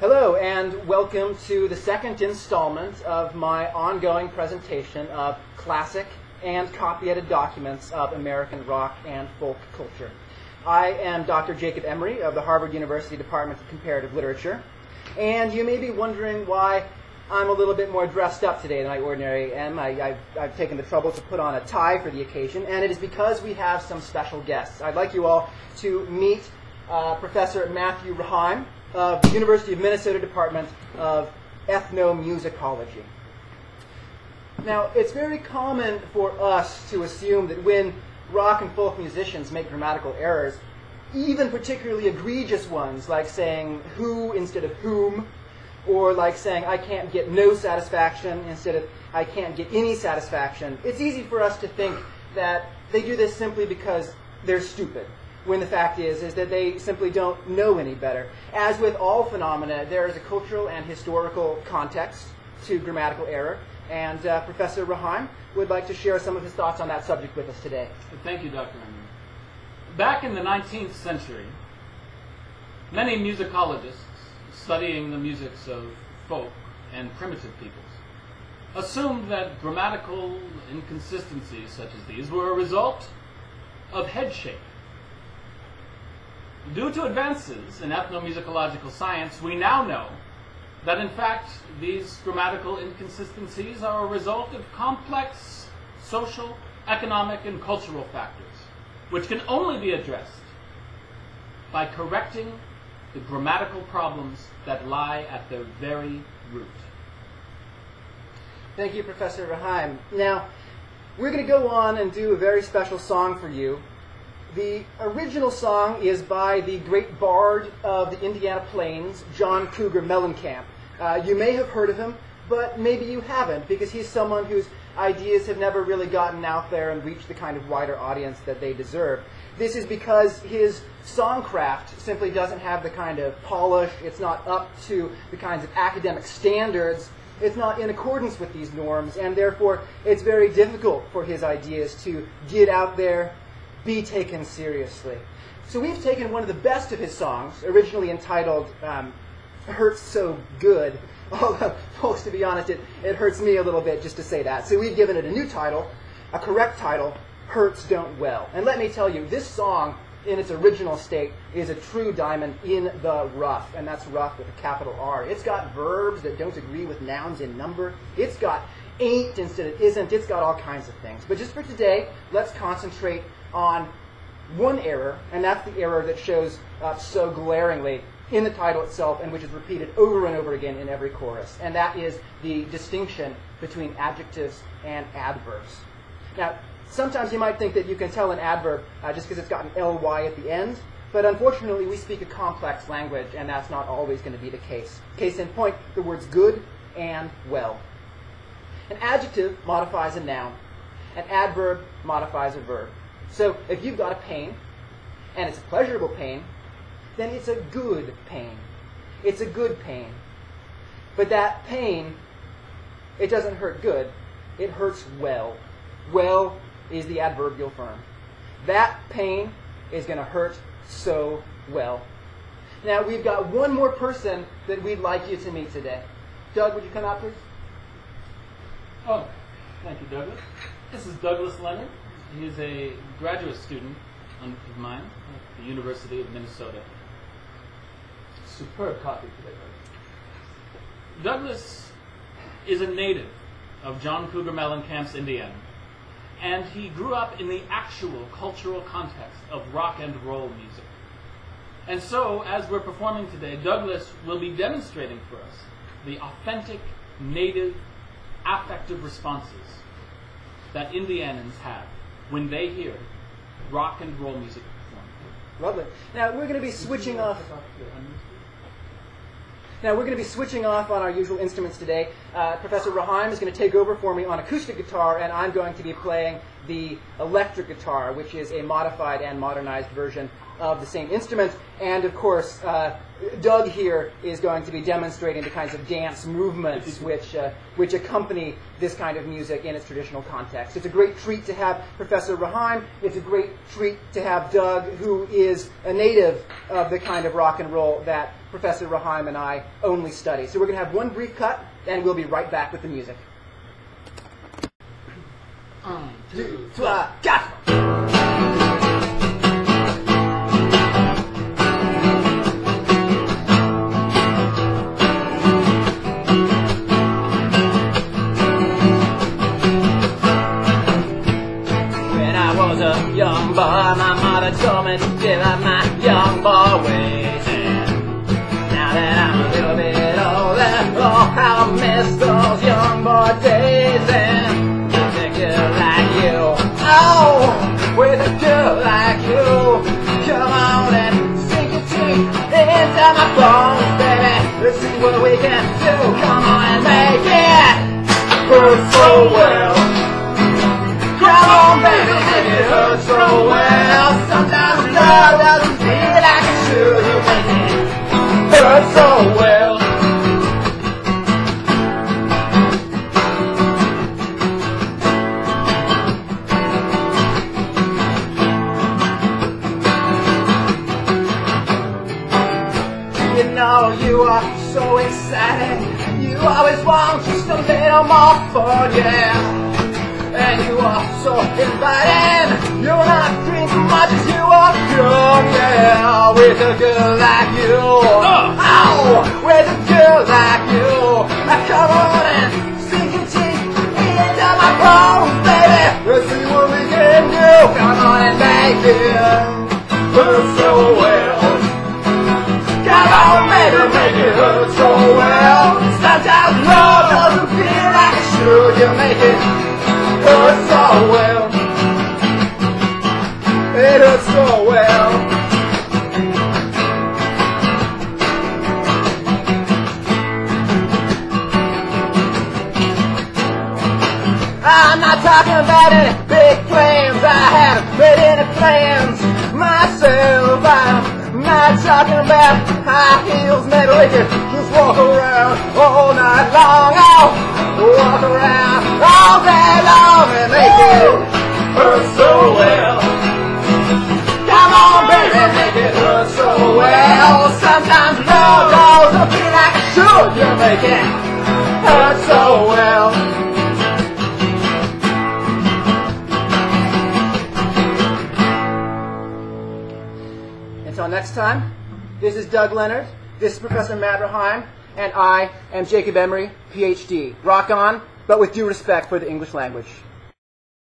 Hello, and welcome to the second installment of my ongoing presentation of classic and copy-edited documents of American rock and folk culture. I am Dr. Jacob Emery of the Harvard University Department of Comparative Literature, and you may be wondering why I'm a little bit more dressed up today than I ordinarily am. I've taken the trouble to put on a tie for the occasion, and it is because we have some special guests. I'd like you all to meet Professor Matthew Raheim of the University of Minnesota Department of Ethnomusicology. Now, it's very common for us to assume that when rock and folk musicians make grammatical errors, even particularly egregious ones, like saying who instead of whom, or like saying I can't get no satisfaction instead of I can't get any satisfaction, it's easy for us to think that they do this simply because they're stupid, when the fact is that they simply don't know any better. As with all phenomena, there is a cultural and historical context to grammatical error, and Professor Raheim would like to share some of his thoughts on that subject with us today. Thank you, Dr. Emery. Back in the 19th century, many musicologists studying the musics of folk and primitive peoples assumed that grammatical inconsistencies such as these were a result of head shape. Due to advances in ethnomusicological science, we now know that in fact these grammatical inconsistencies are a result of complex social, economic, and cultural factors, which can only be addressed by correcting the grammatical problems that lie at their very root. Thank you, Professor Raheim. Now, we're going to go on and do a very special song for you. The original song is by the great bard of the Indiana Plains, John Cougar Mellencamp. You may have heard of him, but maybe you haven't, because he's someone whose ideas have never really gotten out there and reached the kind of wider audience that they deserve. This is because his songcraft simply doesn't have the kind of polish, it's not up to the kinds of academic standards, it's not in accordance with these norms, and therefore it's very difficult for his ideas to get out there, be taken seriously. So we've taken one of the best of his songs, originally entitled Hurts So Good. Although, folks, to be honest, it hurts me a little bit just to say that. So we've given it a new title, a correct title, Hurts Don't Well. And let me tell you, this song, in its original state, is a true diamond in the rough, and that's rough with a capital R. It's got verbs that don't agree with nouns in number. It's got ain't instead of isn't. It's got all kinds of things. But just for today, let's concentrate on one error, and that's the error that shows up so glaringly in the title itself and which is repeated over and over again in every chorus, and that is the distinction between adjectives and adverbs. Now, sometimes you might think that you can tell an adverb just because it's got an ly at the end, but unfortunately we speak a complex language, and that's not always going to be the case. Case in point, the words good and well. An adjective modifies a noun. An adverb modifies a verb. So if you've got a pain, and it's a pleasurable pain, then it's a good pain. It's a good pain. But that pain, it doesn't hurt good. It hurts well. Well is the adverbial form. That pain is going to hurt so well. Now, we've got one more person that we'd like you to meet today. Doug, would you come out, please? Oh, thank you, Douglas. This is Douglas Leonard. He's a graduate student of mine at the University of Minnesota. Superb copy today, Douglas is a native of John Cougar Mellencamp's Indiana, and he grew up in the actual cultural context of rock and roll music. And so, as we're performing today, Douglas will be demonstrating for us the authentic, native, affective responses that Indianans have when they hear rock and roll music performed. Lovely. Now we're going to be switching off. Now we're going to be switching off on our usual instruments today. Professor Raheim is going to take over for me on acoustic guitar, and I'm going to be playing the electric guitar, which is a modified and modernized version of the same instrument. And of course, Doug here is going to be demonstrating the kinds of dance movements which accompany this kind of music in its traditional context. It's a great treat to have Professor Raheim. It's a great treat to have Doug, who is a native of the kind of rock and roll that Professor Raheim and I only study. So we're going to have one brief cut, and we'll be right back with the music. 1, 2, 3, go! Young boy, my mother told me to give up my young boy ways. And now that I'm a little bit older, oh, how I miss those young boy days. And with a girl like you, oh, with a girl like you, come on and sink your teeth into my bones, baby. Let's see what we can do. Come on and make it hurt so well. Come on, baby, make it hurt so well. Sometimes love doesn't feel like it should. You make it hurt so well. You know you are so exciting. You always want just a little more fun, yeah. And you are so inviting. You're not drinking much as you are young, yeah. With a girl like you, oh, with a girl like you, come on and sink your teeth into my bones, baby. Let's see what we can do. Come on and make it hurt so well. Come on, baby, make it hurt so well. Sometimes love doesn't feel like it should. You make it hurts so well. It hurts so well. I'm not talking about any big plans. I haven't made any plans myself. I'm not talking about high heels. Maybe we could just walk around all night long. Oh, walk around all day long and make it hurt so well. Come on, baby, make it hurt so well. Sometimes love doesn't feel like it should. You make it hurt so well. Until next time, this is Doug Leonard, this is Professor Matt Raheim, and I am Jacob Emery, Ph.D. Rock on, but with due respect for the English language.